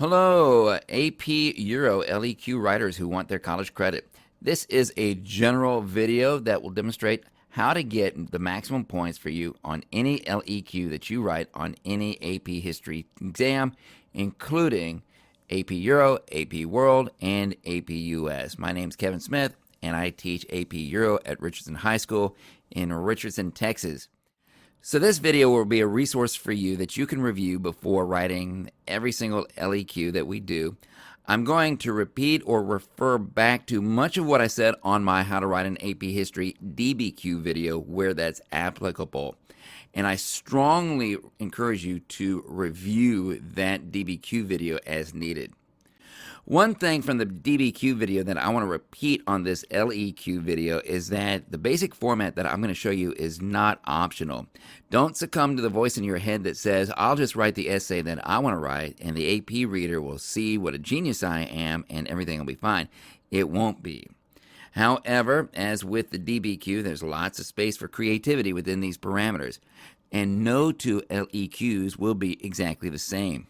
Hello, AP Euro LEQ writers who want their college credit. This is a general video that will demonstrate how to get the maximum points for you on any LEQ that you write on any AP History exam, including AP Euro, AP World, and AP US. My name is Kevin Smith, and I teach AP Euro at Richardson High School in Richardson, Texas. So this video will be a resource for you that you can review before writing every single LEQ that we do. I'm going to repeat or refer back to much of what I said on my How to Write an AP History DBQ video where that's applicable. And I strongly encourage you to review that DBQ video as needed. One thing from the DBQ video that I want to repeat on this LEQ video is that the basic format that I'm going to show you is not optional. Don't succumb to the voice in your head that says, I'll just write the essay that I want to write and the AP reader will see what a genius I am and everything will be fine. It won't be. However, as with the DBQ, there's lots of space for creativity within these parameters, and no two LEQs will be exactly the same.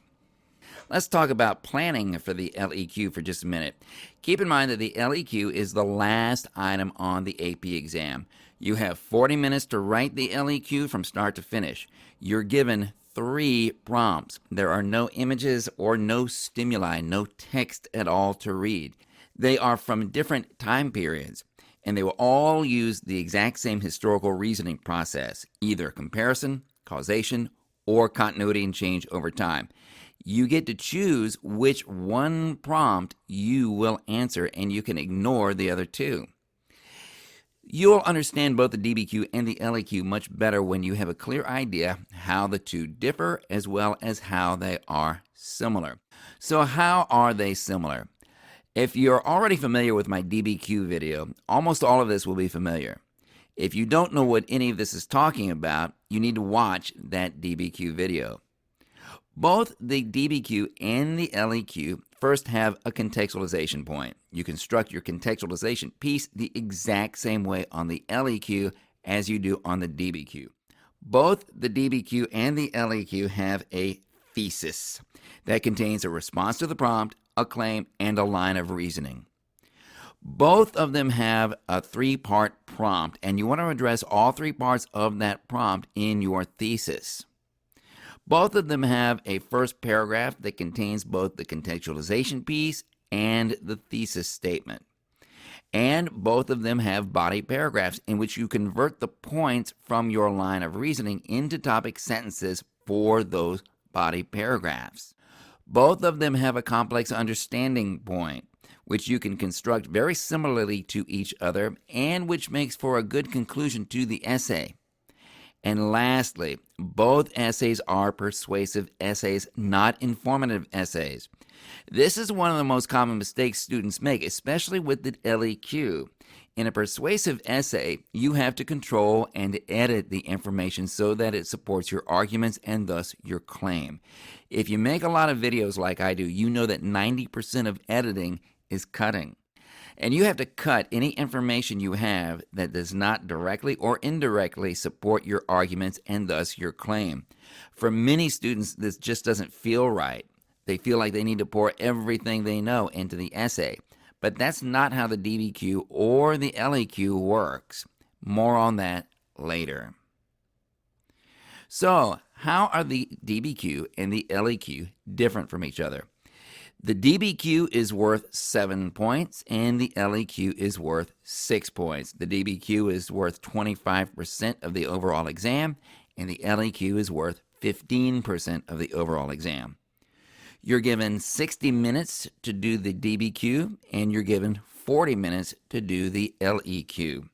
Let's talk about planning for the LEQ for just a minute. Keep in mind that the LEQ is the last item on the AP exam. You have 40 minutes to write the LEQ from start to finish. You're given 3 prompts. There are no images or no stimuli, no text at all to read. They are from different time periods, and they will all use the exact same historical reasoning process, either comparison, causation, or continuity and change over time. You get to choose which one prompt you will answer, and you can ignore the other 2. You'll understand both the DBQ and the LEQ much better when you have a clear idea how the 2 differ as well as how they are similar. So how are they similar? If you're already familiar with my DBQ video, almost all of this will be familiar. If you don't know what any of this is talking about, you need to watch that DBQ video. Both the DBQ and the LEQ first have a contextualization point. You construct your contextualization piece the exact same way on the LEQ as you do on the DBQ. Both the DBQ and the LEQ have a thesis that contains a response to the prompt, a claim, and a line of reasoning. Both of them have a 3-part prompt, and you want to address all 3 parts of that prompt in your thesis. Both of them have a first paragraph that contains both the contextualization piece and the thesis statement. And both of them have body paragraphs in which you convert the points from your line of reasoning into topic sentences for those body paragraphs. Both of them have a complex understanding point, which you can construct very similarly to each other and which makes for a good conclusion to the essay. And lastly, both essays are persuasive essays, not informative essays. This is one of the most common mistakes students make, especially with the LEQ. In a persuasive essay, you have to control and edit the information so that it supports your arguments and thus your claim. If you make a lot of videos like I do, you know that 90% of editing is cutting. And you have to cut any information you have that does not directly or indirectly support your arguments and thus your claim. For many students, this just doesn't feel right. They feel like they need to pour everything they know into the essay. But that's not how the DBQ or the LEQ works. More on that later. So, how are the DBQ and the LEQ different from each other? The DBQ is worth 7 points and the LEQ is worth 6 points. The DBQ is worth 25% of the overall exam and the LEQ is worth 15% of the overall exam. You're given 60 minutes to do the DBQ and you're given 40 minutes to do the LEQ.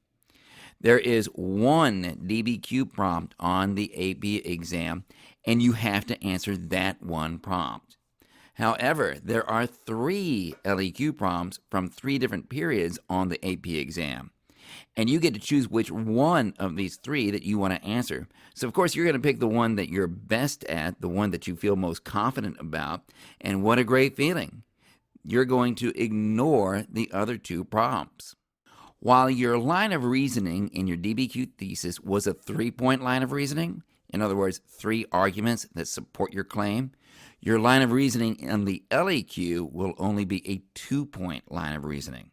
There is one DBQ prompt on the AP exam and you have to answer that one prompt. However, there are 3 LEQ prompts from 3 different periods on the AP exam. And you get to choose which one of these 3 that you want to answer. So, of course, you're going to pick the one that you're best at, the one that you feel most confident about. And what a great feeling. You're going to ignore the other 2 prompts. While your line of reasoning in your DBQ thesis was a 3-point line of reasoning, in other words, 3 arguments that support your claim, Your line of reasoning on the LEQ will only be a 2-point line of reasoning.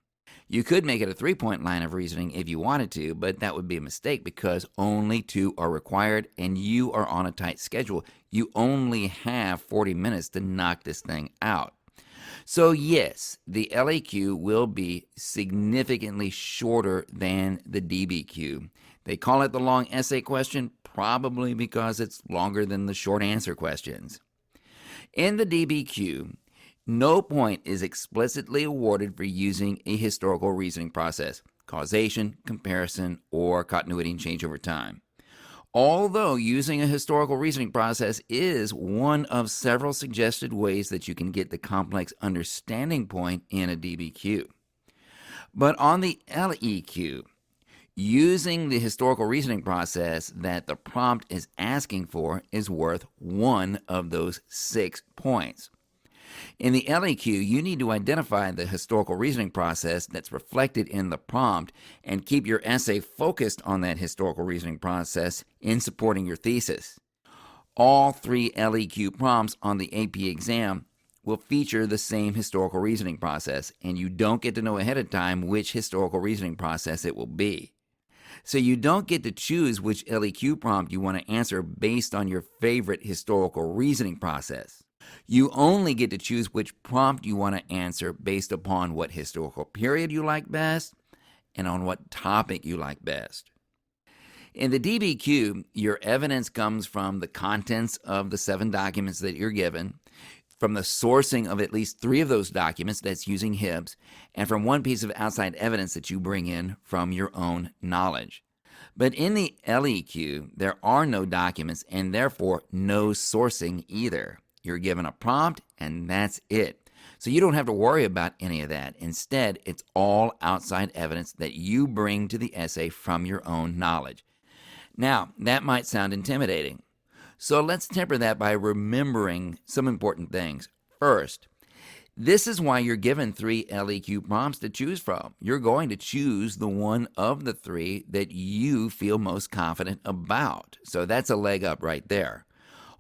You could make it a 3-point line of reasoning if you wanted to, but that would be a mistake because only 2 are required and you are on a tight schedule. You only have 40 minutes to knock this thing out. So yes, the LEQ will be significantly shorter than the DBQ. They call it the long essay question probably because it's longer than the short answer questions. In the DBQ, no point is explicitly awarded for using a historical reasoning process, causation, comparison, or continuity and change over time. Although using a historical reasoning process is one of several suggested ways that you can get the complex understanding point in a DBQ. But on the LEQ, using the historical reasoning process that the prompt is asking for is worth 1 of those 6 points. In the LEQ, you need to identify the historical reasoning process that's reflected in the prompt and keep your essay focused on that historical reasoning process in supporting your thesis. All 3 LEQ prompts on the AP exam will feature the same historical reasoning process, and you don't get to know ahead of time which historical reasoning process it will be. So you don't get to choose which LEQ prompt you want to answer based on your favorite historical reasoning process. You only get to choose which prompt you want to answer based upon what historical period you like best and on what topic you like best. In the DBQ, your evidence comes from the contents of the 7 documents that you're given, from the sourcing of at least 3 of those documents, that's using HIBs, and from one piece of outside evidence that you bring in from your own knowledge. But in the LEQ, there are no documents and therefore no sourcing either. You're given a prompt and that's it. So you don't have to worry about any of that. Instead, it's all outside evidence that you bring to the essay from your own knowledge. Now, that might sound intimidating. So let's temper that by remembering some important things. First, this is why you're given 3 LEQ prompts to choose from. You're going to choose the one of the 3 that you feel most confident about. So that's a leg up right there.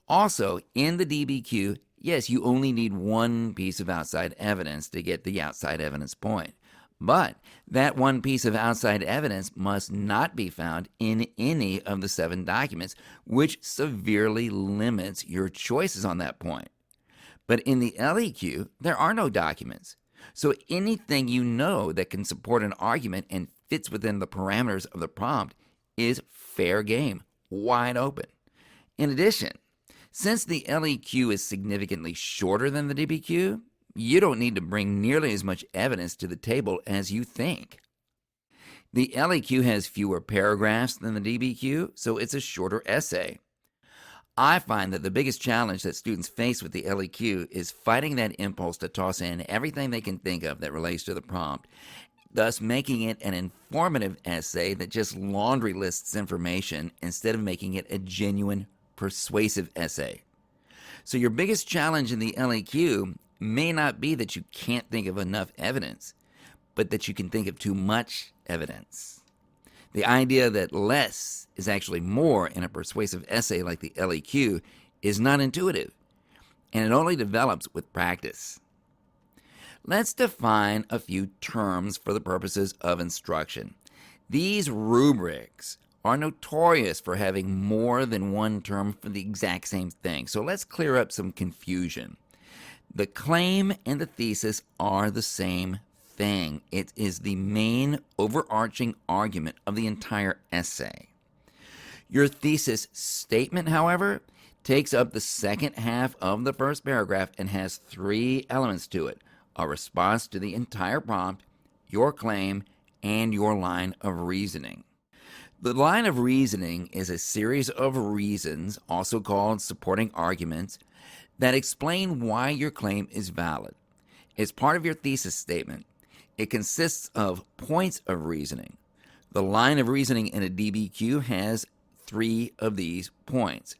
Also, in the DBQ, yes, you only need 1 piece of outside evidence to get the outside evidence point. But that 1 piece of outside evidence must not be found in any of the 7 documents, which severely limits your choices on that point. But in the LEQ, there are no documents. So anything you know that can support an argument and fits within the parameters of the prompt is fair game, wide open. In addition, since the LEQ is significantly shorter than the DBQ, you don't need to bring nearly as much evidence to the table as you think. The LEQ has fewer paragraphs than the DBQ, so it's a shorter essay. I find that the biggest challenge that students face with the LEQ is fighting that impulse to toss in everything they can think of that relates to the prompt, thus making it an informative essay that just laundry lists information instead of making it a genuine persuasive essay. So your biggest challenge in the LEQ may not be that you can't think of enough evidence, but that you can think of too much evidence. The idea that less is actually more in a persuasive essay like the LEQ is not intuitive, and it only develops with practice. Let's define a few terms for the purposes of instruction. These rubrics are notorious for having more than 1 term for the exact same thing. So let's clear up some confusion. The claim and the thesis are the same thing. It is the main overarching argument of the entire essay. Your thesis statement, however, takes up the second half of the first paragraph and has 3 elements to it: a response to the entire prompt, your claim, and your line of reasoning. The line of reasoning is a series of reasons, also called supporting arguments, that explain why your claim is valid. It's part of your thesis statement. It consists of points of reasoning. The line of reasoning in a DBQ has 3 of these points,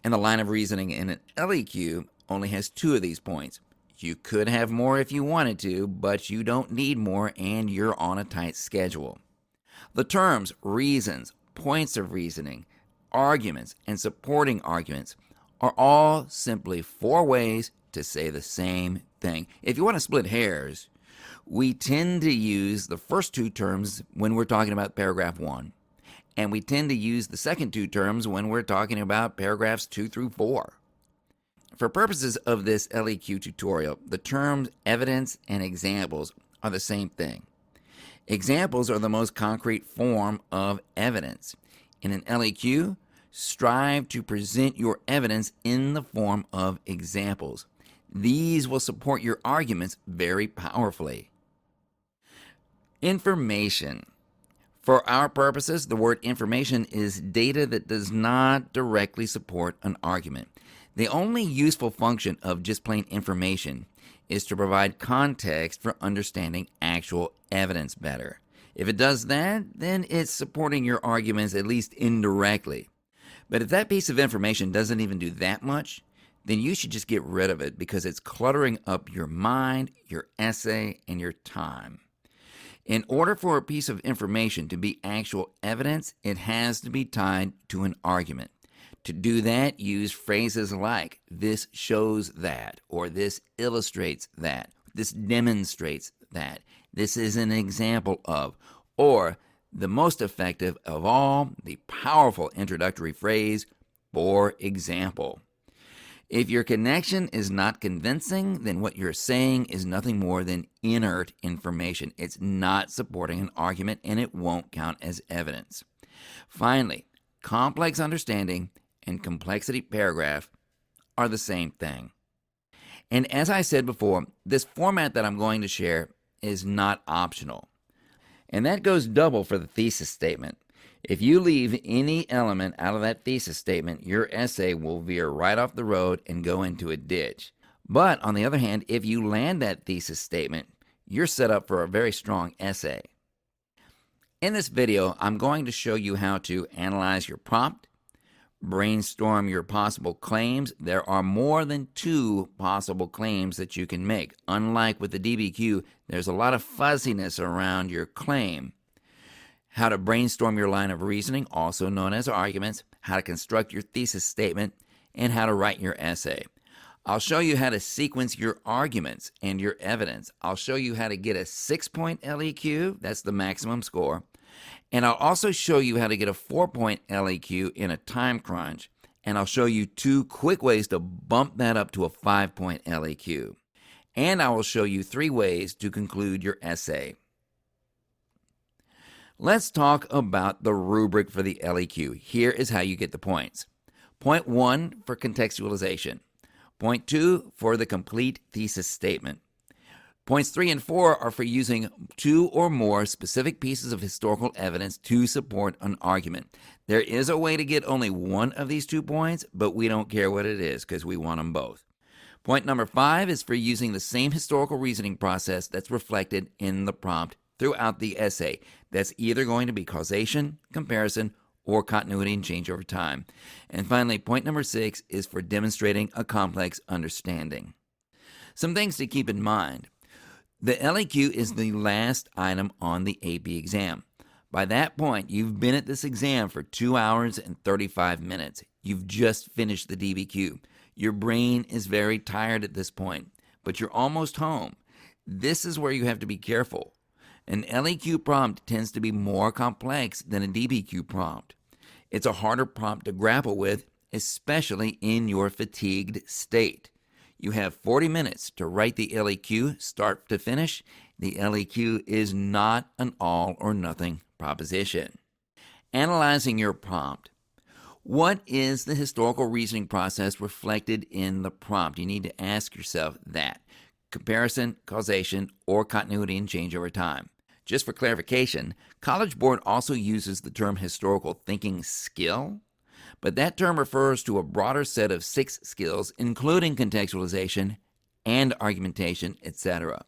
and the line of reasoning in an LEQ only has 2 of these points. You could have more if you wanted to, but you don't need more, and you're on a tight schedule. The terms reasons, points of reasoning, arguments, and supporting arguments are all simply 4 ways to say the same thing. If you want to split hairs, we tend to use the first 2 terms when we're talking about paragraph 1, and we tend to use the second 2 terms when we're talking about paragraphs 2 through 4. For purposes of this LEQ tutorial, the terms evidence and examples are the same thing. Examples are the most concrete form of evidence. In an LEQ, strive to present your evidence in the form of examples. These will support your arguments very powerfully. Information. For our purposes, the word information is data that does not directly support an argument. The only useful function of just plain information is to provide context for understanding actual evidence better. If it does that, then it's supporting your arguments at least indirectly. But if that piece of information doesn't even do that much, then you should just get rid of it because it's cluttering up your mind, your essay, and your time. In order for a piece of information to be actual evidence, it has to be tied to an argument. To do that, use phrases like, this shows that, or this illustrates that, this demonstrates that, this is an example of, or the most effective of all, the powerful introductory phrase, for example. If your connection is not convincing, then what you're saying is nothing more than inert information. It's not supporting an argument, and it won't count as evidence. Finally, complex understanding and complexity paragraph are the same thing. And as I said before, this format that I'm going to share is not optional. And that goes double for the thesis statement. If you leave any element out of that thesis statement, your essay will veer right off the road and go into a ditch. But on the other hand, if you land that thesis statement, you're set up for a very strong essay. In this video, I'm going to show you how to analyze your prompt, brainstorm your possible claims. There are more than 2 possible claims that you can make. Unlike with the DBQ, there's a lot of fuzziness around your claim. How to brainstorm your line of reasoning, also known as arguments, how to construct your thesis statement, and how to write your essay. I'll show you how to sequence your arguments and your evidence. I'll show you how to get a 6-point LEQ, that's the maximum score. And I'll also show you how to get a 4-point LEQ in a time crunch. And I'll show you 2 quick ways to bump that up to a 5-point LEQ. And I will show you 3 ways to conclude your essay. Let's talk about the rubric for the LEQ. Here is how you get the points. Point 1 for contextualization. Point 2 for the complete thesis statement. Points 3 and 4 are for using 2 or more specific pieces of historical evidence to support an argument. There is a way to get only one of these 2 points, but we don't care what it is because we want them both. Point number 5 is for using the same historical reasoning process that's reflected in the prompt throughout the essay. That's either going to be causation, comparison, or continuity and change over time. And finally, point number 6 is for demonstrating a complex understanding. Some things to keep in mind. The LEQ is the last item on the AP exam. By that point, you've been at this exam for 2 hours and 35 minutes. You've just finished the DBQ. Your brain is very tired at this point, but you're almost home. This is where you have to be careful. An LEQ prompt tends to be more complex than a DBQ prompt. It's a harder prompt to grapple with, especially in your fatigued state. You have 40 minutes to write the LEQ, start to finish. The LEQ is not an all or nothing proposition. Analyzing your prompt. What is the historical reasoning process reflected in the prompt? You need to ask yourself that. Comparison, causation, or continuity and change over time. Just for clarification, College Board also uses the term historical thinking skill, but that term refers to a broader set of 6 skills, including contextualization and argumentation, etc.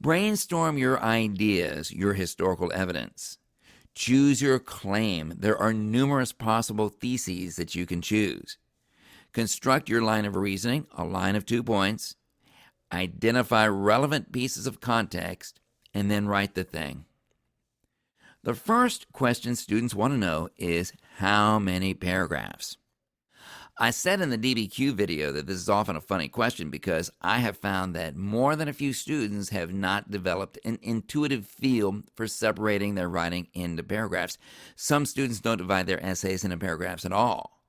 Brainstorm your ideas, your historical evidence. Choose your claim. There are numerous possible theses that you can choose. Construct your line of reasoning, a line of 2 points. Identify relevant pieces of context, and then write the thing. The first question students want to know is how many paragraphs? I said in the DBQ video that this is often a funny question because I have found that more than a few students have not developed an intuitive feel for separating their writing into paragraphs. Some students don't divide their essays into paragraphs at all.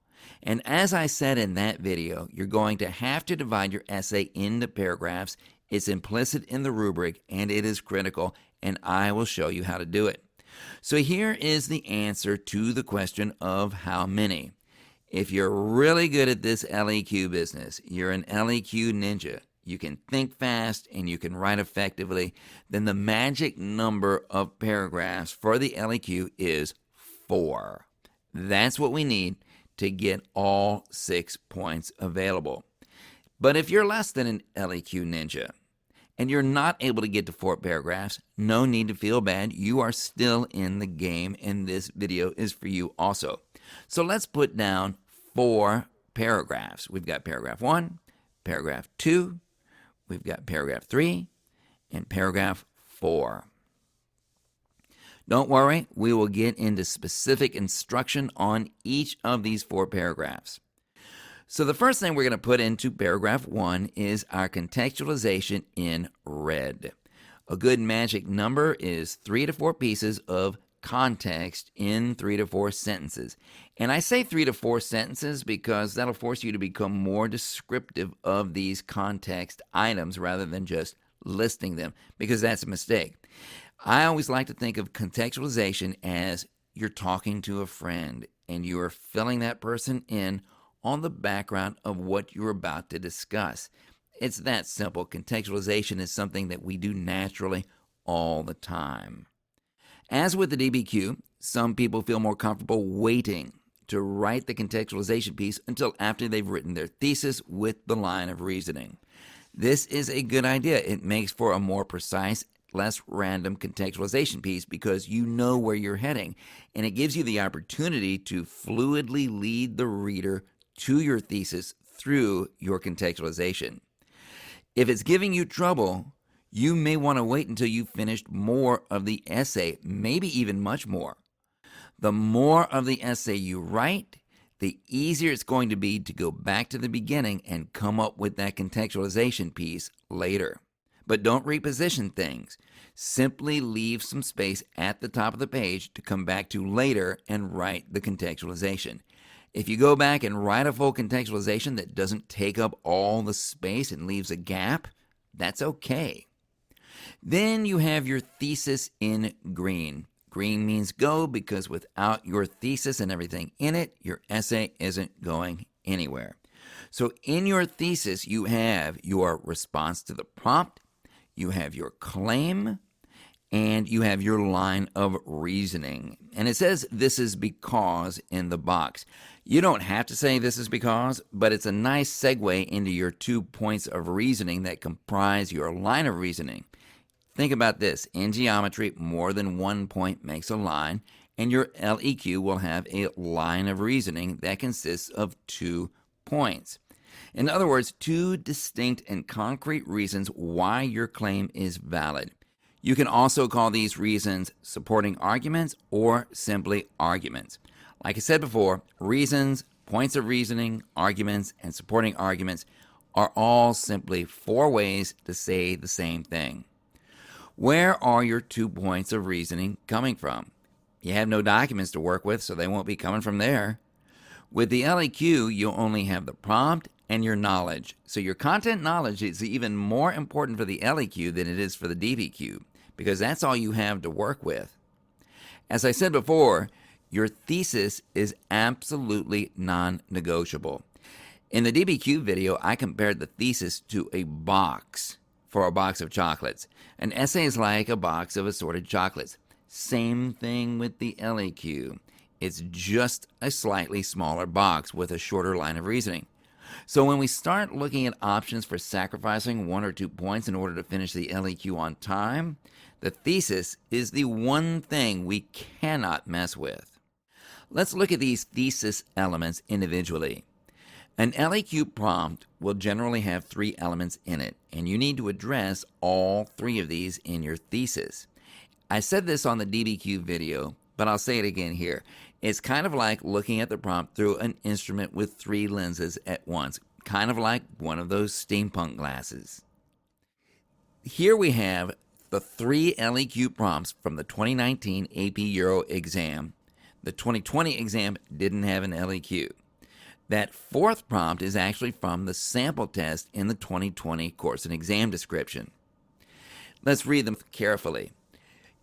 And as I said in that video, you're going to have to divide your essay into paragraphs. It's implicit in the rubric and it is critical, and I will show you how to do it. So here is the answer to the question of how many. If you're really good at this LEQ business, you're an LEQ ninja, you can think fast and you can write effectively, then the magic number of paragraphs for the LEQ is 4. That's what we need to get all 6 points available. But if you're less than an LEQ ninja and you're not able to get to 4 paragraphs, no need to feel bad. You are still in the game, and this video is for you also. So let's put down 4 paragraphs. We've got paragraph 1, paragraph 2, we've got paragraph 3, and paragraph 4. Don't worry, we will get into specific instruction on each of these 4 paragraphs. So the first thing we're going to put into paragraph 1 is our contextualization in red. A good magic number is 3 to 4 pieces of context in 3 to 4 sentences. And I say 3 to 4 sentences because that'll force you to become more descriptive of these context items rather than just listing them, because that's a mistake. I always like to think of contextualization as you're talking to a friend and you are filling that person in on the background of what you're about to discuss. It's that simple. Contextualization is something that we do naturally all the time. As with the DBQ, some people feel more comfortable waiting to write the contextualization piece until after they've written their thesis with the line of reasoning. This is a good idea. It makes for a more precise, less random contextualization piece because you know where you're heading, and it gives you the opportunity to fluidly lead the reader to your thesis through your contextualization. If it's giving you trouble, you may want to wait until you've finished more of the essay, maybe even much more. The more of the essay you write, the easier it's going to be to go back to the beginning and come up with that contextualization piece later. But don't reposition things. Simply leave some space at the top of the page to come back to later and write the contextualization. If you go back and write a full contextualization that doesn't take up all the space and leaves a gap, that's okay. Then you have your thesis in green. Green means go because without your thesis and everything in it, your essay isn't going anywhere. So in your thesis, you have your response to the prompt, you have your claim, and you have your line of reasoning. And it says this is because in the box. You don't have to say this is because, but it's a nice segue into your 2 points of reasoning that comprise your line of reasoning. Think about this. In geometry, more than 1 point makes a line, and your LEQ will have a line of reasoning that consists of 2 points. In other words, 2 distinct and concrete reasons why your claim is valid. You can also call these reasons supporting arguments or simply arguments. Like I said before, reasons, points of reasoning, arguments, and supporting arguments are all simply 4 ways to say the same thing. Where are your 2 points of reasoning coming from? You have no documents to work with, so they won't be coming from there. With the LEQ, you'll only have the prompt and your knowledge. So your content knowledge is even more important for the LEQ than it is for the DBQ, because that's all you have to work with. As I said before, your thesis is absolutely non-negotiable. In the DBQ video, I compared the thesis to a box for a box of chocolates. An essay is like a box of assorted chocolates. Same thing with the LEQ. It's just a slightly smaller box with a shorter line of reasoning. So when we start looking at options for sacrificing 1 or 2 points in order to finish the LEQ on time, the thesis is the one thing we cannot mess with. Let's look at these thesis elements individually. An LEQ prompt will generally have 3 elements in it, and you need to address all 3 of these in your thesis. I said this on the DBQ video, but I'll say it again here. It's kind of like looking at the prompt through an instrument with 3 lenses at once, kind of like one of those steampunk glasses. Here we have the 3 LEQ prompts from the 2019 AP Euro exam. The 2020 exam didn't have an LEQ. That 4th prompt is actually from the sample test in the 2020 course and exam description. Let's read them carefully.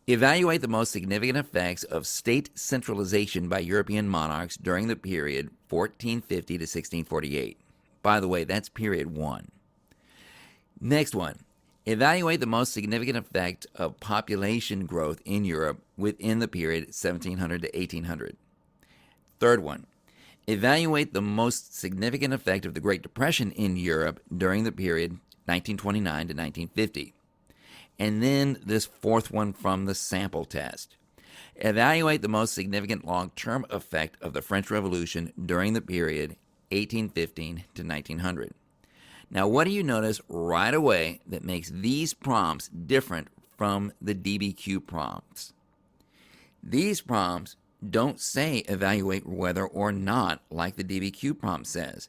Evaluate the most significant effects of state centralization by European monarchs during the period 1450 to 1648. By the way, that's period 1. Next one. Evaluate the most significant effect of population growth in Europe within the period 1700 to 1800. Third one. Evaluate the most significant effect of the Great Depression in Europe during the period 1929 to 1950. And then this 4th one from the sample test. Evaluate the most significant long-term effect of the French Revolution during the period 1815 to 1900. Now, what do you notice right away that makes these prompts different from the DBQ prompts? These prompts don't say evaluate whether or not like the DBQ prompt says.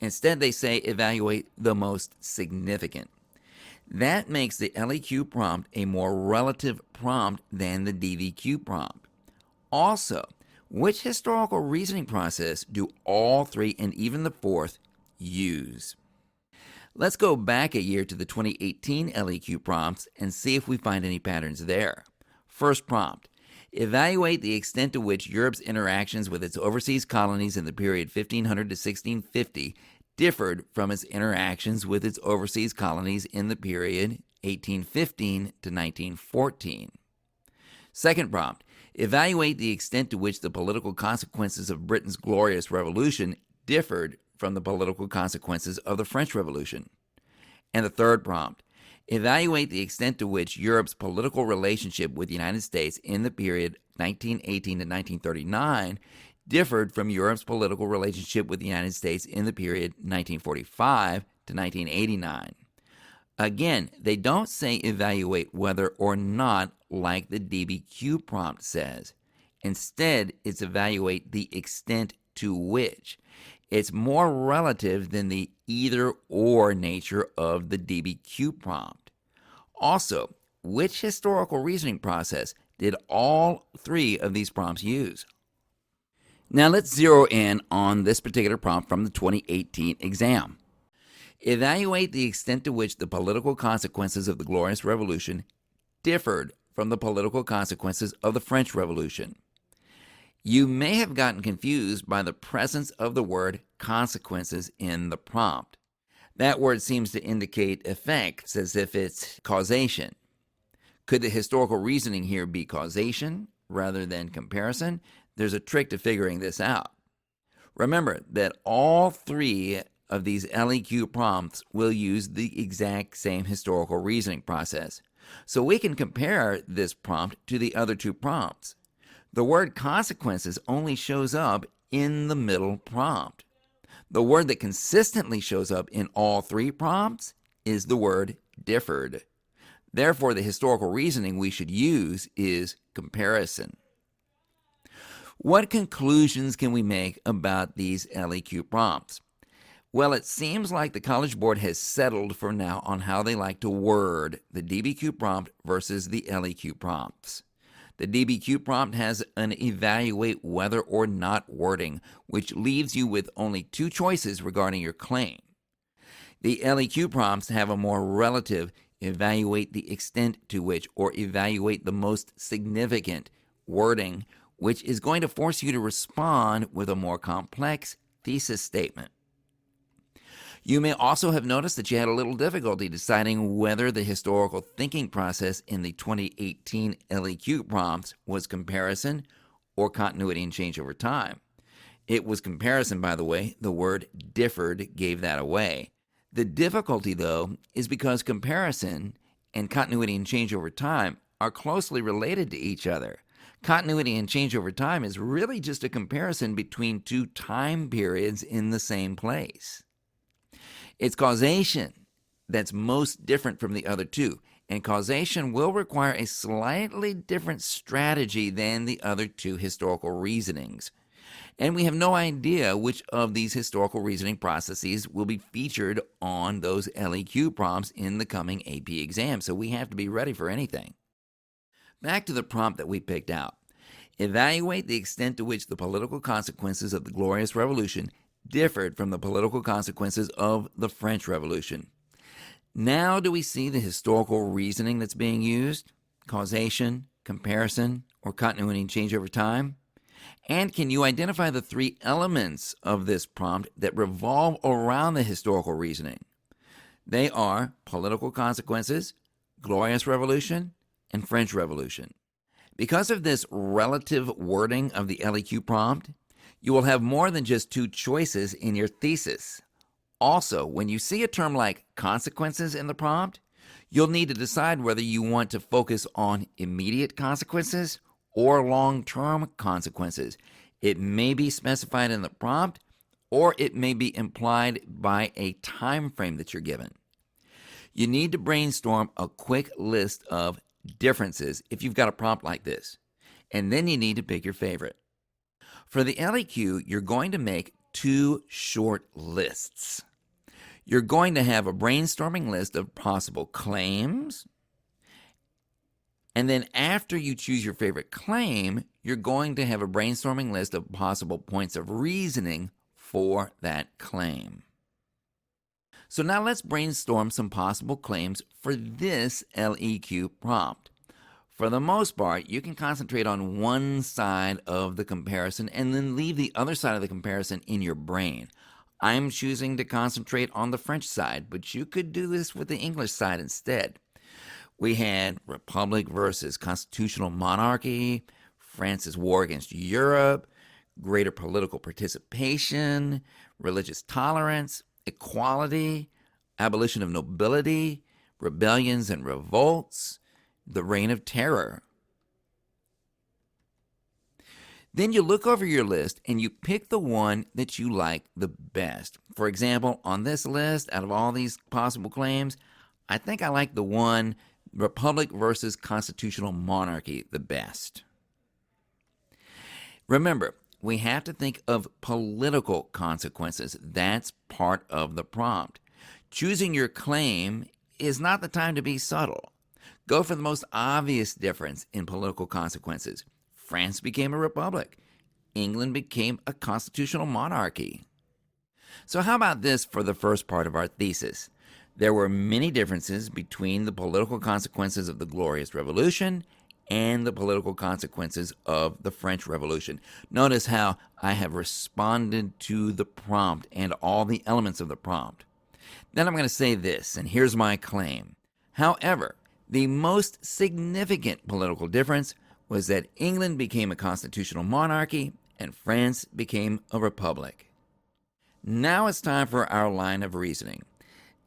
Instead, they say evaluate the most significant. That makes the LEQ prompt a more relative prompt than the DBQ prompt. Also, which historical reasoning process do all 3 and even the 4th use? Let's go back a year to the 2018 LEQ prompts and see if we find any patterns there. First prompt. Evaluate the extent to which Europe's interactions with its overseas colonies in the period 1500 to 1650 differed from its interactions with its overseas colonies in the period 1815 to 1914. Second prompt. Evaluate the extent to which the political consequences of Britain's Glorious Revolution differed from the political consequences of the French Revolution. And the third prompt. Evaluate the extent to which Europe's political relationship with the United States in the period 1918 to 1939 differed from Europe's political relationship with the United States in the period 1945 to 1989. Again, they don't say evaluate whether or not like the DBQ prompt says. Instead, it's evaluate the extent to which. It's more relative than the either or nature of the DBQ prompt. Also, which historical reasoning process did all 3 of these prompts use? Now let's zero in on this particular prompt from the 2018 exam. Evaluate the extent to which the political consequences of the Glorious Revolution differed from the political consequences of the French Revolution. You may have gotten confused by the presence of the word consequences in the prompt. That word seems to indicate effects as if it's causation. Could the historical reasoning here be causation rather than comparison? There's a trick to figuring this out. Remember that all 3 of these LEQ prompts will use the exact same historical reasoning process. So we can compare this prompt to the other 2 prompts. The word consequences only shows up in the middle prompt. The word that consistently shows up in all 3 prompts is the word differed. Therefore, the historical reasoning we should use is comparison. What conclusions can we make about these LEQ prompts? Well, it seems like the College Board has settled for now on how they like to word the DBQ prompt versus the LEQ prompts. The DBQ prompt has an evaluate whether or not wording, which leaves you with only 2 choices regarding your claim. The LEQ prompts have a more relative evaluate the extent to which or evaluate the most significant wording, which is going to force you to respond with a more complex thesis statement. You may also have noticed that you had a little difficulty deciding whether the historical thinking process in the 2018 LEQ prompts was comparison or continuity and change over time. It was comparison, by the way. The word differed gave that away. The difficulty, though, is because comparison and continuity and change over time are closely related to each other. Continuity and change over time is really just a comparison between 2 time periods in the same place. It's causation that's most different from the other 2, and causation will require a slightly different strategy than the other two historical reasonings. And we have no idea which of these historical reasoning processes will be featured on those LEQ prompts in the coming AP exam, so we have to be ready for anything. Back to the prompt that we picked out. Evaluate the extent to which the political consequences of the Glorious Revolution differed from the political consequences of the French Revolution. Now do we see the historical reasoning that's being used? Causation, comparison, or continuity and change over time? And can you identify the three elements of this prompt that revolve around the historical reasoning? They are political consequences, Glorious Revolution, and French Revolution. Because of this relative wording of the LEQ prompt, you will have more than just two choices in your thesis. Also, when you see a term like consequences in the prompt, you'll need to decide whether you want to focus on immediate consequences or long-term consequences. It may be specified in the prompt, or it may be implied by a time frame that you're given. You need to brainstorm a quick list of differences if you've got a prompt like this, and then you need to pick your favorite. For the LEQ, you're going to make two short lists. You're going to have a brainstorming list of possible claims, and then after you choose your favorite claim, you're going to have a brainstorming list of possible points of reasoning for that claim. So now let's brainstorm some possible claims for this LEQ prompt. For the most part, you can concentrate on one side of the comparison and then leave the other side of the comparison in your brain. I'm choosing to concentrate on the French side, but you could do this with the English side instead. We had republic versus constitutional monarchy, France's war against Europe, greater political participation, religious tolerance, equality, abolition of nobility, rebellions and revolts, the reign of terror. Then you look over your list and you pick the one that you like the best. For example, on this list, out of all these possible claims, I think I like the one republic versus constitutional monarchy the best. Remember, we have to think of political consequences. That's part of the prompt. Choosing your claim is not the time to be subtle. Go for the most obvious difference in political consequences. France became a republic. England became a constitutional monarchy. So how about this for the first part of our thesis? There were many differences between the political consequences of the Glorious Revolution and the political consequences of the French Revolution. Notice how I have responded to the prompt and all the elements of the prompt. Then I'm going to say this, and here's my claim. However, the most significant political difference was that England became a constitutional monarchy and France became a republic. Now it's time for our line of reasoning.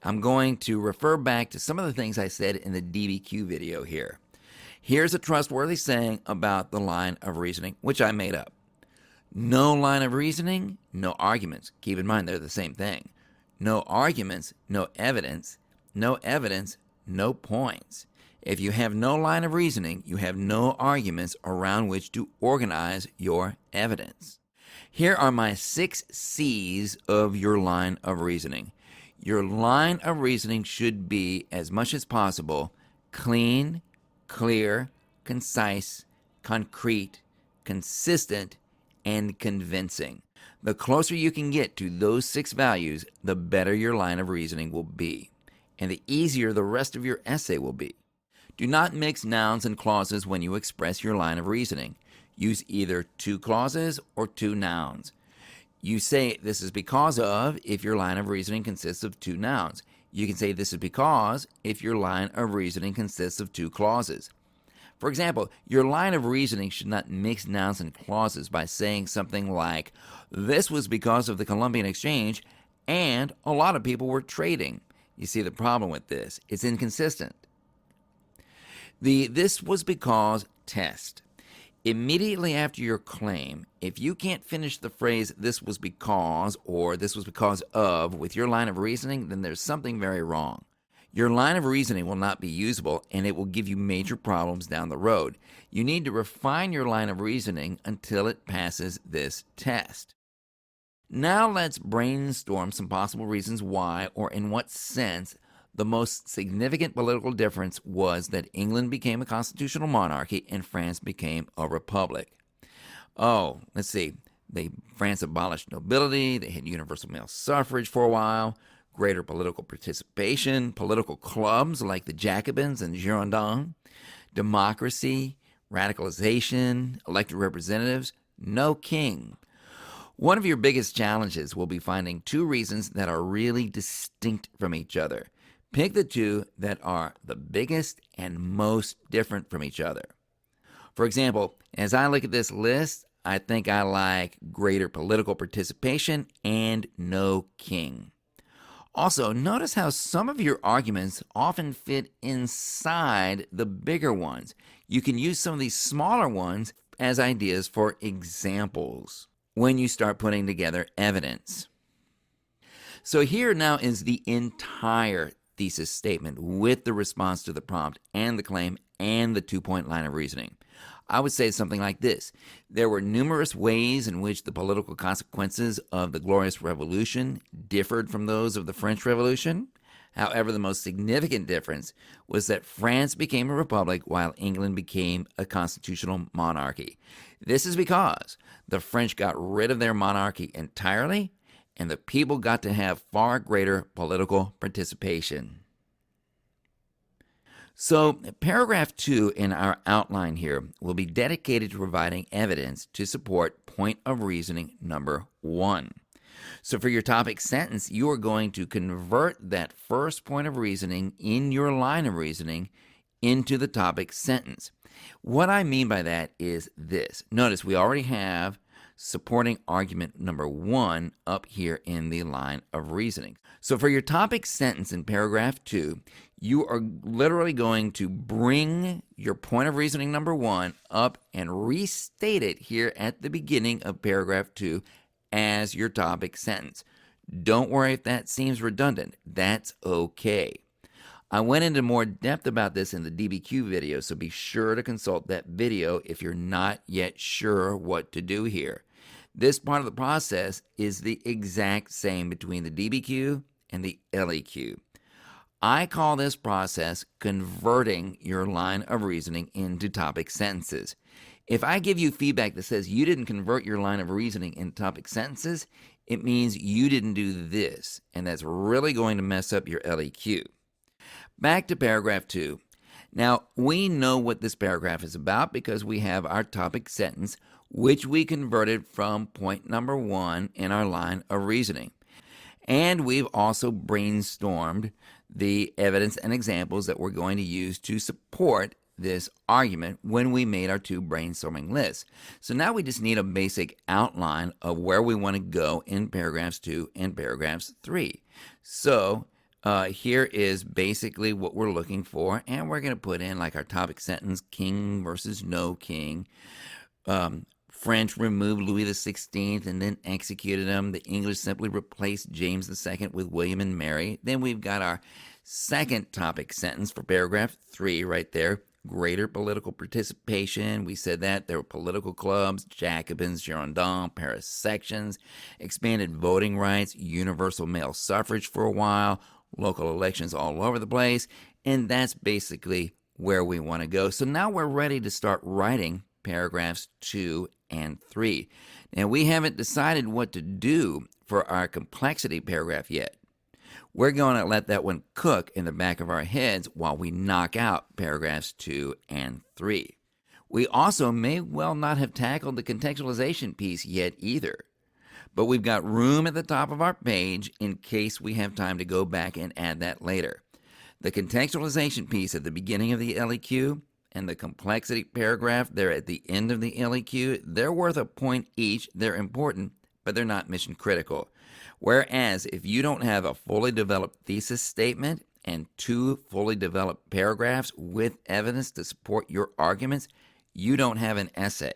I'm going to refer back to some of the things I said in the DBQ video here. Here's a trustworthy saying about the line of reasoning, which I made up. No line of reasoning, no arguments. Keep in mind, they're the same thing. No arguments, no evidence. No evidence, no points. If you have no line of reasoning, you have no arguments around which to organize your evidence. Here are my 6 C's of your line of reasoning. Your line of reasoning should be, as much as possible, clean, clear, concise, concrete, consistent, and convincing. The closer you can get to those 6 values, the better your line of reasoning will be, and the easier the rest of your essay will be. Do not mix nouns and clauses when you express your line of reasoning. Use either 2 clauses or 2 nouns. You say this is because of if your line of reasoning consists of 2 nouns. You can say this is because if your line of reasoning consists of 2 clauses. For example, your line of reasoning should not mix nouns and clauses by saying something like, this was because of the Columbian Exchange and a lot of people were trading. You see the problem with this. It's inconsistent. The this was because test. Immediately after your claim, if you can't finish the phrase this was because or this was because of with your line of reasoning, then there's something very wrong. Your line of reasoning will not be usable and it will give you major problems down the road. You need to refine your line of reasoning until it passes this test. Now let's brainstorm some possible reasons why, or in what sense, the most significant political difference was that England became a constitutional monarchy and France became a republic. Oh, let's see. France abolished nobility, they had universal male suffrage for a while, greater political participation, political clubs like the Jacobins and Girondins, democracy, radicalization, elected representatives, no king. One of your biggest challenges will be finding two reasons that are really distinct from each other. Pick the two that are the biggest and most different from each other. For example, as I look at this list, I think I like greater political participation and no king. Also, notice how some of your arguments often fit inside the bigger ones. You can use some of these smaller ones as ideas for examples when you start putting together evidence. So here now is the entire thesis statement with the response to the prompt and the claim and the 2-point line of reasoning. I would say something like this. There were numerous ways in which the political consequences of the Glorious Revolution differed from those of the French Revolution. However, the most significant difference was that France became a republic while England became a constitutional monarchy. This is because the French got rid of their monarchy entirely, and the people got to have far greater political participation. So, paragraph 2 in our outline here will be dedicated to providing evidence to support point of reasoning number 1. So, for your topic sentence, you are going to convert that first point of reasoning in your line of reasoning into the topic sentence. What I mean by that is this. Notice we already have supporting argument number 1 up here in the line of reasoning. So for your topic sentence in paragraph 2, you are literally going to bring your point of reasoning number 1 up and restate it here at the beginning of paragraph 2 as your topic sentence. Don't worry if that seems redundant. That's okay. I went into more depth about this in the DBQ video, so be sure to consult that video if you're not yet sure what to do here. This part of the process is the exact same between the DBQ and the LEQ. I call this process converting your line of reasoning into topic sentences. If I give you feedback that says you didn't convert your line of reasoning into topic sentences, it means you didn't do this, and that's really going to mess up your LEQ. Back to paragraph 2. Now, we know what this paragraph is about because we have our topic sentence, which we converted from point number 1 in our line of reasoning. And we've also brainstormed the evidence and examples that we're going to use to support this argument when we made our 2 brainstorming lists. So now we just need a basic outline of where we want to go in paragraphs 2 and paragraphs 3. So here is basically what we're looking for, and we're going to put in like our topic sentence, king versus no king. French removed Louis XVI and then executed him. The English simply replaced James II with William and Mary. Then we've got our second topic sentence for paragraph 3 right there. Greater political participation. We said that there were political clubs, Jacobins, Girondins, Paris sections, expanded voting rights, universal male suffrage for a while, local elections all over the place, and that's basically where we want to go. So now we're ready to start writing paragraphs 2 and 3. Now, we haven't decided what to do for our complexity paragraph yet. We're going to let that one cook in the back of our heads while we knock out paragraphs 2 and 3. We also may well not have tackled the contextualization piece yet either, but we've got room at the top of our page in case we have time to go back and add that later. The contextualization piece at the beginning of the LEQ and the complexity paragraph there at the end of the LEQ, they're worth a point each. They're important, but they're not mission critical. Whereas if you don't have a fully developed thesis statement and 2 fully developed paragraphs with evidence to support your arguments, you don't have an essay.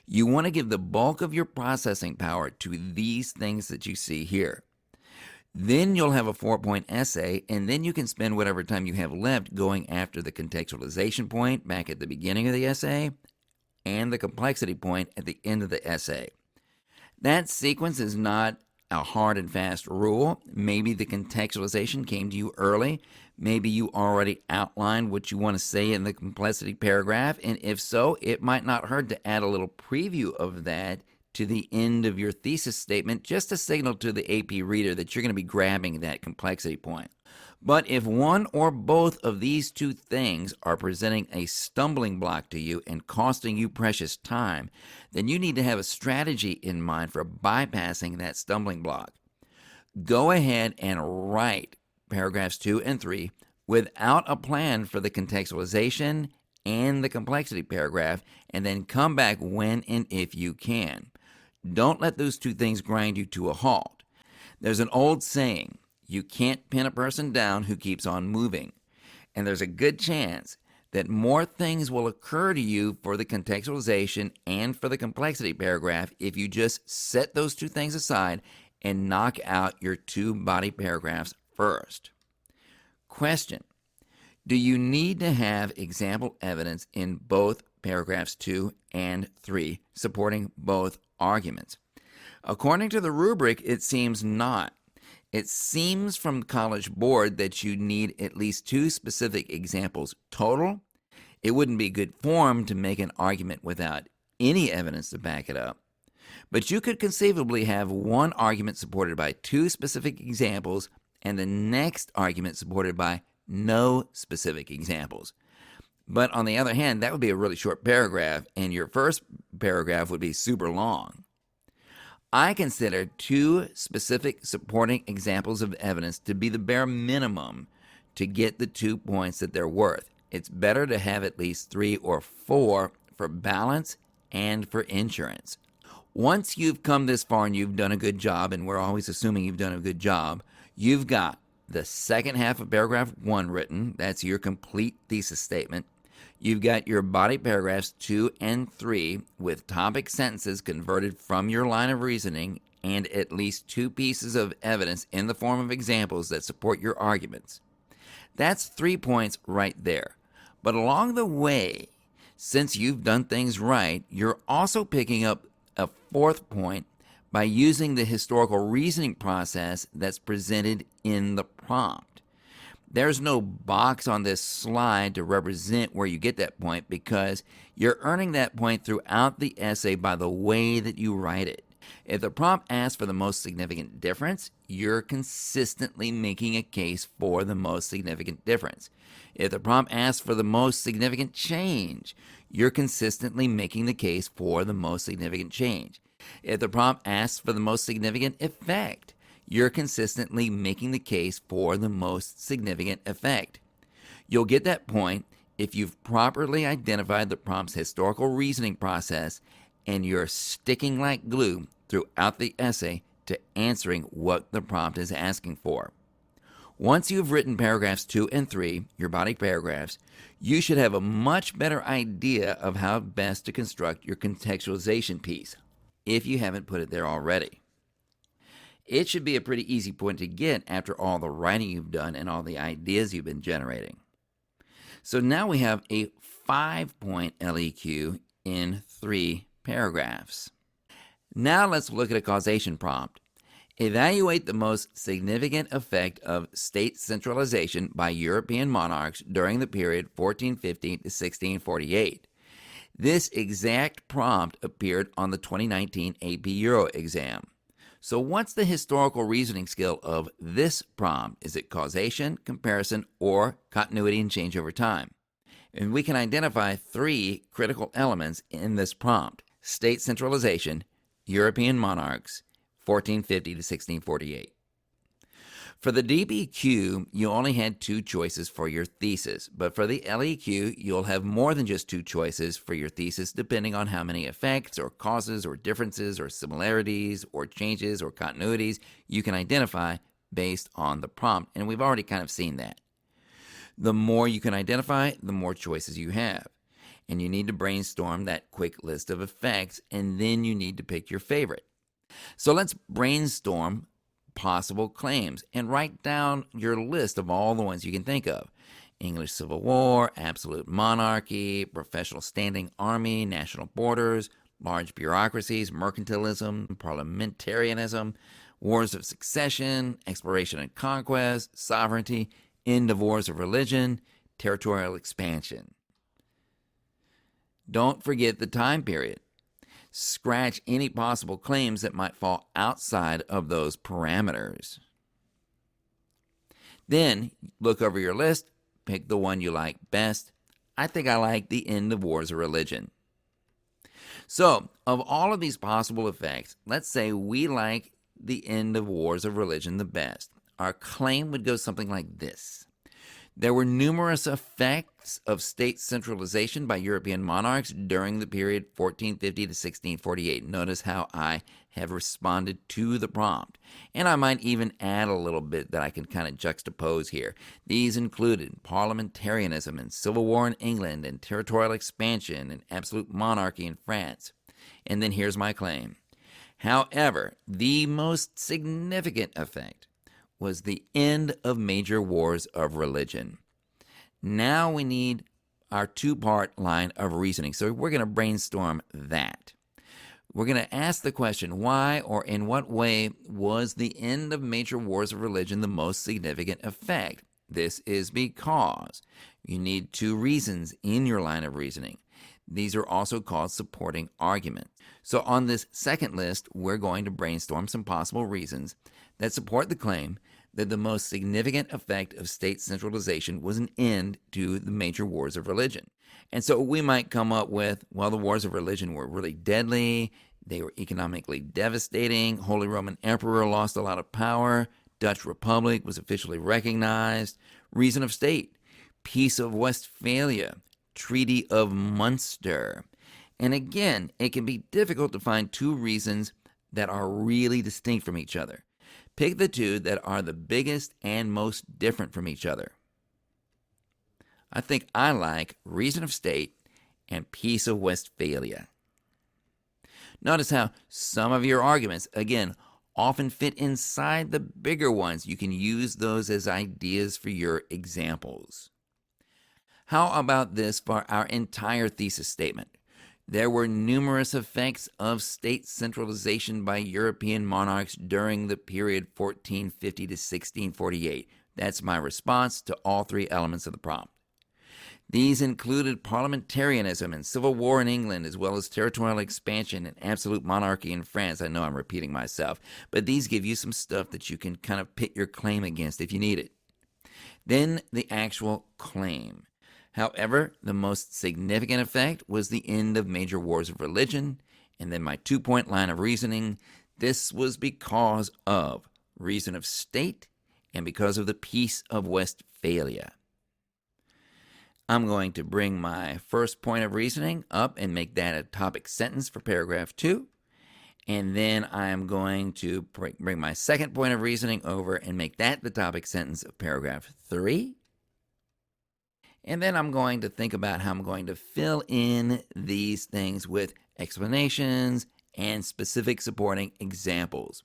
You want to give the bulk of your processing power to these things that you see here. Then you'll have a 4-point essay, and then you can spend whatever time you have left going after the contextualization point back at the beginning of the essay and the complexity point at the end of the essay. That sequence is not a hard and fast rule. Maybe the contextualization came to you early. Maybe you already outlined what you want to say in the complexity paragraph, and if so, it might not hurt to add a little preview of that to the end of your thesis statement just to signal to the AP reader that you're going to be grabbing that complexity point. But if one or both of these two things are presenting a stumbling block to you and costing you precious time, then you need to have a strategy in mind for bypassing that stumbling block. Go ahead and write paragraphs 2 and 3 without a plan for the contextualization and the complexity paragraph, and then come back when and if you can. Don't let those two things grind you to a halt. There's an old saying, you can't pin a person down who keeps on moving. And there's a good chance that more things will occur to you for the contextualization and for the complexity paragraph if you just set those two things aside and knock out your two body paragraphs first. Question: do you need to have example evidence in both paragraphs 2 and 3 supporting both arguments? According to the rubric, it seems not. It seems from the College Board that you need at least 2 specific examples total. It wouldn't be good form to make an argument without any evidence to back it up. But you could conceivably have one argument supported by 2 specific examples and the next argument supported by no specific examples. But on the other hand, that would be a really short paragraph, and your first paragraph would be super long. I consider 2 specific supporting examples of evidence to be the bare minimum to get the 2 points that they're worth. It's better to have at least 3 or 4 for balance and for insurance. Once you've come this far and you've done a good job, and we're always assuming you've done a good job, you've got the second half of paragraph 1 written. That's your complete thesis statement. You've got your body paragraphs 2 and 3 with topic sentences converted from your line of reasoning and at least 2 pieces of evidence in the form of examples that support your arguments. That's 3 points right there. But along the way, since you've done things right, you're also picking up a 4th point by using the historical reasoning process that's presented in the prompt. There's no box on this slide to represent where you get that point because you're earning that point throughout the essay by the way that you write it. If the prompt asks for the most significant difference, you're consistently making a case for the most significant difference. If the prompt asks for the most significant change, you're consistently making the case for the most significant change. If the prompt asks for the most significant effect, you're consistently making the case for the most significant effect. You'll get that point if you've properly identified the prompt's historical reasoning process and you're sticking like glue throughout the essay to answering what the prompt is asking for. Once you've written paragraphs 2 and 3, your body paragraphs, you should have a much better idea of how best to construct your contextualization piece, if you haven't put it there already. It should be a pretty easy point to get after all the writing you've done and all the ideas you've been generating. So now we have a 5-point LEQ in 3 paragraphs. Now let's look at a causation prompt. Evaluate the most significant effect of state centralization by European monarchs during the period 1450 to 1648. This exact prompt appeared on the 2019 AP Euro exam. So what's the historical reasoning skill of this prompt? Is it causation, comparison, or continuity and change over time? And we can identify 3 critical elements in this prompt: state centralization, European monarchs, 1450 to 1648. For the DBQ, you only had 2 choices for your thesis, but for the LEQ, you'll have more than just 2 choices for your thesis depending on how many effects or causes or differences or similarities or changes or continuities you can identify based on the prompt, and we've already kind of seen that. The more you can identify, the more choices you have, and you need to brainstorm that quick list of effects, and then you need to pick your favorite. So let's brainstorm possible claims and write down your list of all the ones you can think of. English Civil War, absolute monarchy, professional standing army, national borders, large bureaucracies, mercantilism, parliamentarianism, wars of succession, exploration and conquest, sovereignty, end of wars of religion, territorial expansion. Don't forget the time period. Scratch any possible claims that might fall outside of those parameters. Then look over your list, pick the one you like best. I think I like the end of wars of religion. So, of all of these possible effects, let's say we like the end of wars of religion the best. Our claim would go something like this. There were numerous effects of state centralization by European monarchs during the period 1450 to 1648. Notice how I have responded to the prompt. And I might even add a little bit that I can kind of juxtapose here. These included parliamentarianism and civil war in England and territorial expansion and absolute monarchy in France. And then here's my claim. However, the most significant effect was the end of major wars of religion. Now we need our two-part line of reasoning. So we're going to brainstorm that. We're going to ask the question, why or in what way was the end of major wars of religion the most significant effect? This is because you need two reasons in your line of reasoning. These are also called supporting arguments. So on this second list, we're going to brainstorm some possible reasons that support the claim that the most significant effect of state centralization was an end to the major wars of religion. And so we might come up with, well, the wars of religion were really deadly, they were economically devastating, Holy Roman Emperor lost a lot of power, Dutch Republic was officially recognized, reason of state, Peace of Westphalia, Treaty of Munster. And again, it can be difficult to find two reasons that are really distinct from each other. Pick the two that are the biggest and most different from each other. I think I like reason of state and Peace of Westphalia. Notice how some of your arguments, again, often fit inside the bigger ones. You can use those as ideas for your examples. How about this for our entire thesis statement? There were numerous effects of state centralization by European monarchs during the period 1450 to 1648. That's my response to all three elements of the prompt. These included parliamentarianism and civil war in England, as well as territorial expansion and absolute monarchy in France. I know I'm repeating myself, but these give you some stuff that you can kind of pit your claim against if you need it. Then the actual claim. However, the most significant effect was the end of major wars of religion, and then my two-point line of reasoning. This was because of reason of state and because of the Peace of Westphalia. I'm going to bring my first point of reasoning up and make that a topic sentence for paragraph 2. And then I'm going to bring my second point of reasoning over and make that the topic sentence of paragraph 3. And then I'm going to think about how I'm going to fill in these things with explanations and specific supporting examples.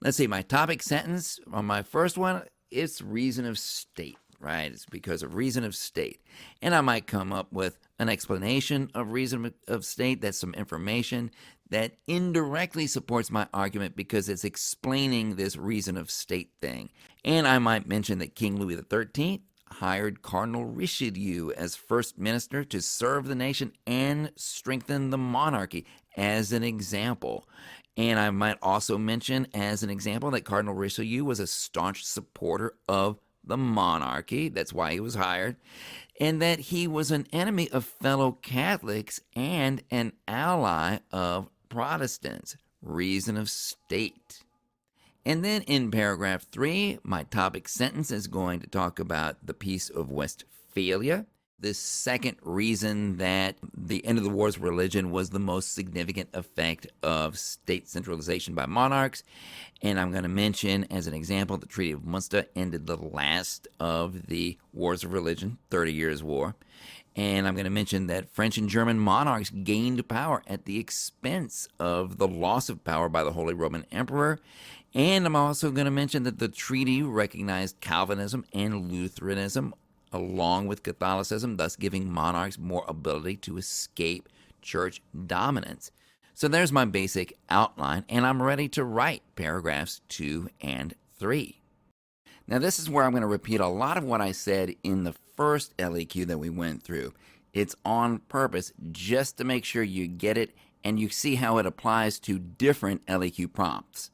Let's see, my topic sentence on my first one, it's reason of state, right? It's because of reason of state. And I might come up with an explanation of reason of state. That's some information that indirectly supports my argument because it's explaining this reason of state thing. And I might mention that King Louis XIII hired Cardinal Richelieu as first minister to serve the nation and strengthen the monarchy as an example. And I might also mention as an example that Cardinal Richelieu was a staunch supporter of the monarchy. That's why he was hired. And that he was an enemy of fellow Catholics and an ally of Protestants. Reason of state. And then in paragraph 3, my topic sentence is going to talk about the Peace of Westphalia. The second reason that the end of the wars of religion was the most significant effect of state centralization by monarchs. And I'm going to mention, as an example, the Treaty of Munster ended the last of the wars of religion, 30 Years' War. And I'm going to mention that French and German monarchs gained power at the expense of the loss of power by the Holy Roman Emperor. And I'm also going to mention that the treaty recognized Calvinism and Lutheranism along with Catholicism, thus giving monarchs more ability to escape church dominance. So there's my basic outline, and I'm ready to write paragraphs 2 and 3. Now, this is where I'm going to repeat a lot of what I said in the first LEQ that we went through. It's on purpose just to make sure you get it and you see how it applies to different LEQ prompts.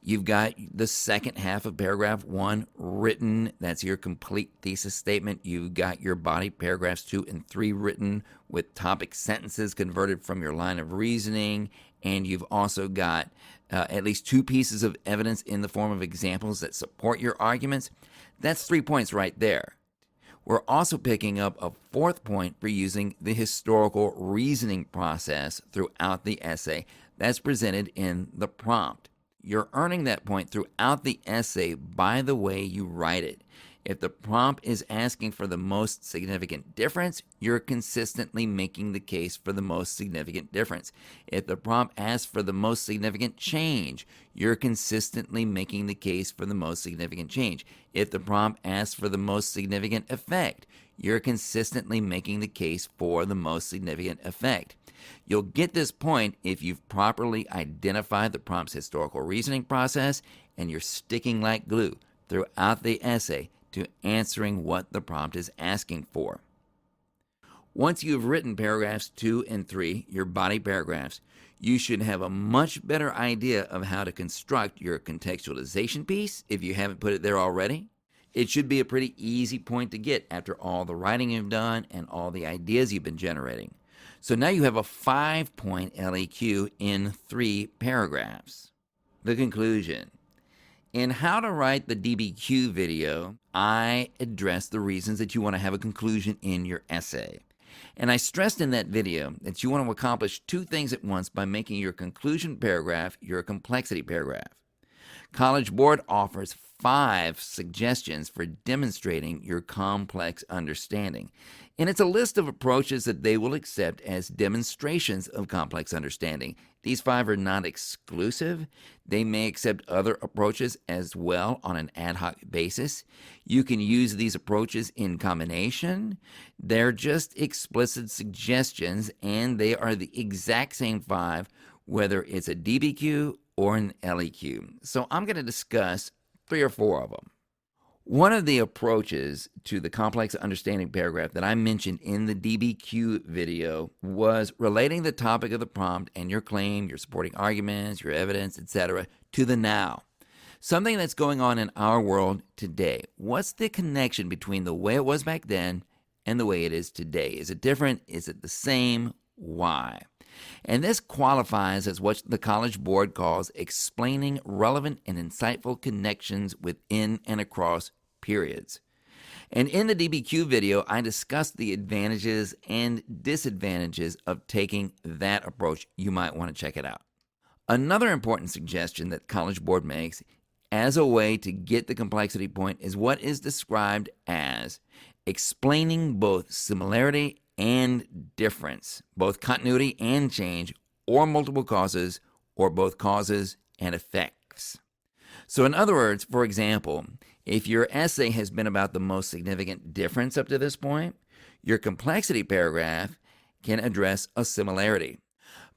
You've got the second half of paragraph 1 written. That's your complete thesis statement. You've got your body paragraphs 2 and 3 written with topic sentences converted from your line of reasoning. And you've also got at least 2 pieces of evidence in the form of examples that support your arguments. That's 3 points right there. We're also picking up a 4th point for using the historical reasoning process throughout the essay. That's presented in the prompt. You're earning that point throughout the essay by the way you write it. If the prompt is asking for the most significant difference, you're consistently making the case for the most significant difference. If the prompt asks for the most significant change, you're consistently making the case for the most significant change. If the prompt asks for the most significant effect, you're consistently making the case for the most significant effect. You'll get this point if you've properly identified the prompt's historical reasoning process and you're sticking like glue throughout the essay to answering what the prompt is asking for. Once you've written paragraphs 2 and 3, your body paragraphs, you should have a much better idea of how to construct your contextualization piece if you haven't put it there already. It should be a pretty easy point to get after all the writing you've done and all the ideas you've been generating. So now you have a 5-point LEQ in 3 paragraphs. The conclusion. In How to Write the DBQ video, I addressed the reasons that you want to have a conclusion in your essay. And I stressed in that video that you want to accomplish 2 things at once by making your conclusion paragraph your complexity paragraph. College Board offers 5 suggestions for demonstrating your complex understanding. And it's a list of approaches that they will accept as demonstrations of complex understanding. These 5 are not exclusive. They may accept other approaches as well on an ad hoc basis. You can use these approaches in combination. They're just explicit suggestions, and they are the exact same 5, whether it's a DBQ or an LEQ. So I'm going to discuss 3 or 4 of them. One of the approaches to the complex understanding paragraph that I mentioned in the DBQ video was relating the topic of the prompt and your claim, your supporting arguments, your evidence, etc., to the now. Something that's going on in our world today. What's the connection between the way it was back then and the way it is today? Is it different? Is it the same? Why? And this qualifies as what the College Board calls explaining relevant and insightful connections within and across periods. And in the DBQ video, I discussed the advantages and disadvantages of taking that approach. You might want to check it out. Another important suggestion that College Board makes as a way to get the complexity point is what is described as explaining both similarity and difference, both continuity and change, or multiple causes, or both causes and effects. So in other words, for example, if your essay has been about the most significant difference up to this point, your complexity paragraph can address a similarity.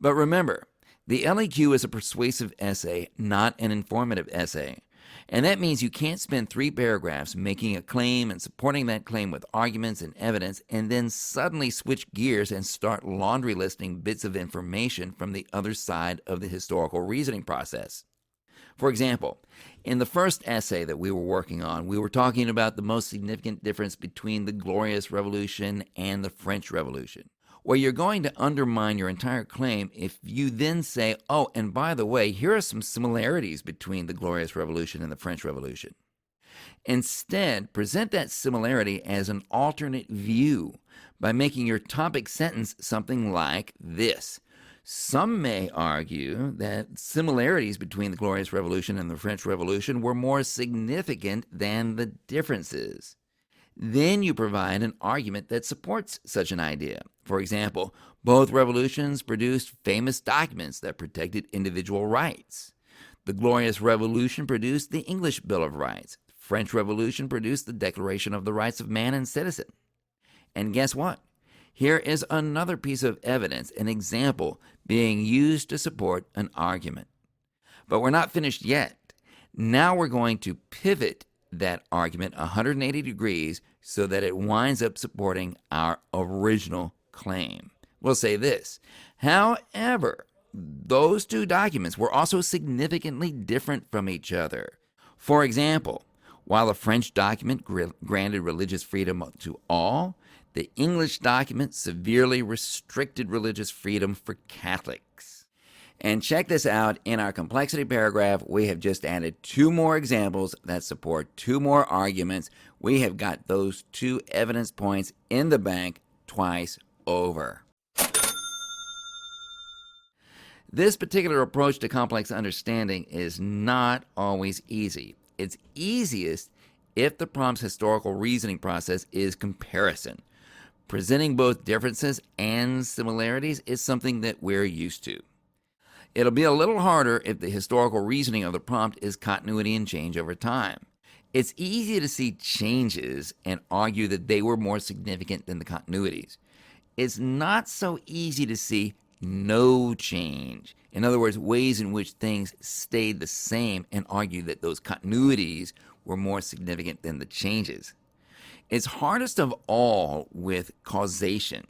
But remember, the LEQ is a persuasive essay, not an informative essay. And that means you can't spend 3 paragraphs making a claim and supporting that claim with arguments and evidence and then suddenly switch gears and start laundry listing bits of information from the other side of the historical reasoning process. For example, in the first essay that we were working on, we were talking about the most significant difference between the Glorious Revolution and the French Revolution. Well, you're going to undermine your entire claim if you then say, oh, and by the way, here are some similarities between the Glorious Revolution and the French Revolution. Instead, present that similarity as an alternate view by making your topic sentence something like this. Some may argue that similarities between the Glorious Revolution and the French Revolution were more significant than the differences. Then you provide an argument that supports such an idea. For example, both revolutions produced famous documents that protected individual rights. The Glorious Revolution produced the English Bill of Rights. The French Revolution produced the Declaration of the Rights of Man and Citizen. And guess what? Here is another piece of evidence, an example being used to support an argument. But we're not finished yet. Now we're going to pivot that argument 180 degrees so that it winds up supporting our original claim. We'll say this. However, those two documents were also significantly different from each other. For example, while the French document granted religious freedom to all, the English document severely restricted religious freedom for Catholics. And check this out, in our complexity paragraph, we have just added 2 more examples that support 2 more arguments. We have got those 2 evidence points in the bank twice over. This particular approach to complex understanding is not always easy. It's easiest if the prompt's historical reasoning process is comparison. Presenting both differences and similarities is something that we're used to. It'll be a little harder if the historical reasoning of the prompt is continuity and change over time. It's easy to see changes and argue that they were more significant than the continuities. It's not so easy to see no change. In other words, ways in which things stayed the same and argue that those continuities were more significant than the changes. It's hardest of all with causation.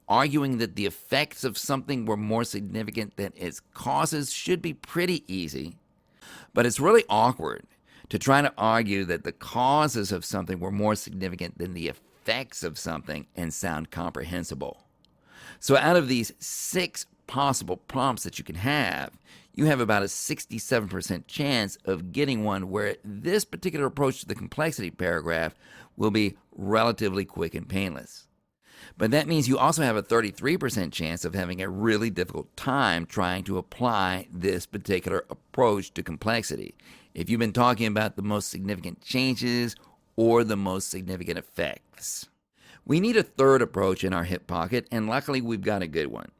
Arguing that the effects of something were more significant than its causes should be pretty easy, but it's really awkward to try to argue that the causes of something were more significant than the effects of something and sound comprehensible. So out of these 6 possible prompts that you can have, you have about a 67% chance of getting one where this particular approach to the complexity paragraph will be relatively quick and painless. But that means you also have a 33% chance of having a really difficult time trying to apply this particular approach to complexity if you've been talking about the most significant changes or the most significant effects. We need a third approach in our hip pocket, and luckily we've got a good one.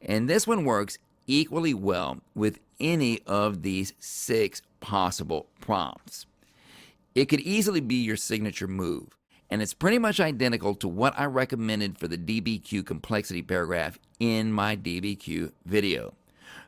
And this one works equally well with any of these 6 possible prompts. It could easily be your signature move, and it's pretty much identical to what I recommended for the DBQ complexity paragraph in my DBQ video.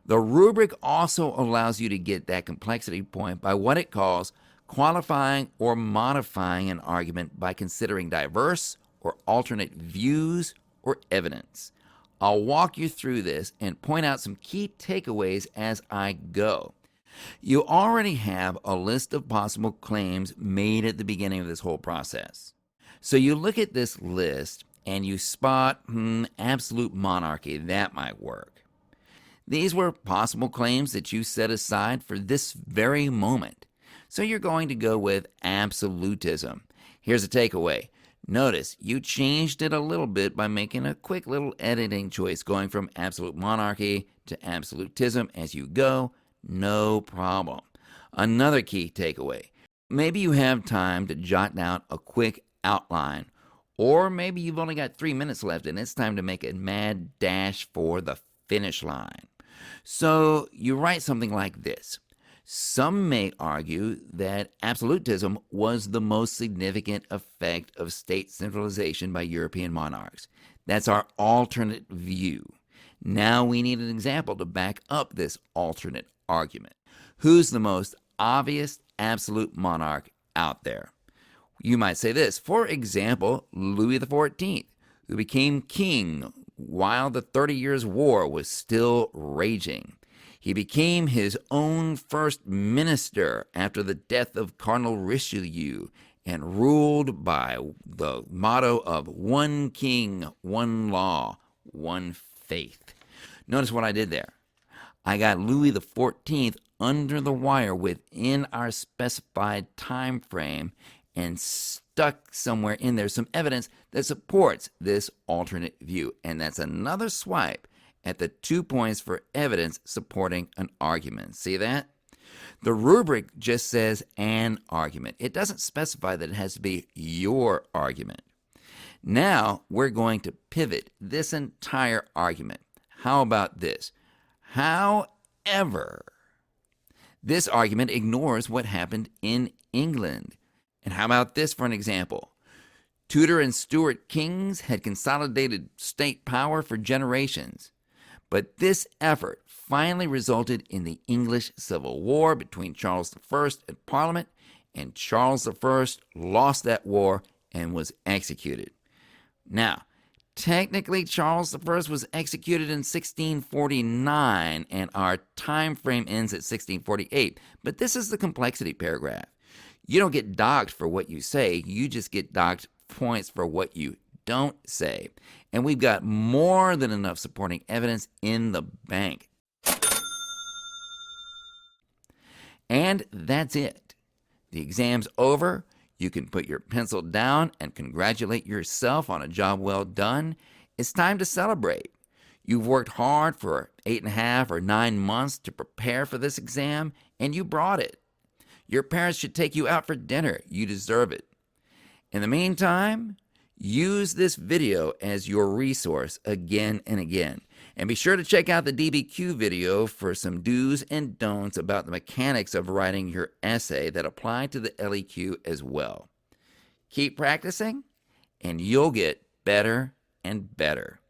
The rubric also allows you to get that complexity point by what it calls qualifying or modifying an argument by considering diverse or alternate views or evidence. I'll walk you through this and point out some key takeaways as I go. You already have a list of possible claims made at the beginning of this whole process. So you look at this list and you spot absolute monarchy. That might work. These were possible claims that you set aside for this very moment. So you're going to go with absolutism. Here's a takeaway. Notice you changed it a little bit by making a quick little editing choice, going from absolute monarchy to absolutism as you go. No problem. Another key takeaway. Maybe you have time to jot down a quick outline, or maybe you've only got 3 minutes left and it's time to make a mad dash for the finish line. So you write something like this. Some may argue that absolutism was the most significant effect of state centralization by European monarchs. That's our alternate view. Now we need an example to back up this alternate argument. Who's the most obvious absolute monarch out there? You might say this. For example, Louis XIV, who became king while the 30 Years' War was still raging. He became his own first minister after the death of Cardinal Richelieu and ruled by the motto of one king, one law, one faith. Notice what I did there. I got Louis XIV under the wire within our specified time frame, and stuck somewhere in there some evidence that supports this alternate view. And that's another swipe at the 2 points for evidence supporting an argument. See that? The rubric just says an argument. It doesn't specify that it has to be your argument. Now we're going to pivot this entire argument. How about this? However, this argument ignores what happened in England. And how about this for an example? Tudor and Stuart kings had consolidated state power for generations. But this effort finally resulted in the English Civil War between Charles I and Parliament, and Charles I lost that war and was executed. Now, technically, Charles I was executed in 1649, and our time frame ends at 1648. But this is the complexity paragraph. You don't get docked for what you say. You just get docked points for what you don't say. And we've got more than enough supporting evidence in the bank. And that's it. The exam's over. You can put your pencil down and congratulate yourself on a job well done. It's time to celebrate. You've worked hard for 8.5 or 9 months to prepare for this exam, and you brought it. Your parents should take you out for dinner. You deserve it. In the meantime, use this video as your resource again and again. And be sure to check out the DBQ video for some do's and don'ts about the mechanics of writing your essay that apply to the LEQ as well. Keep practicing, and you'll get better and better.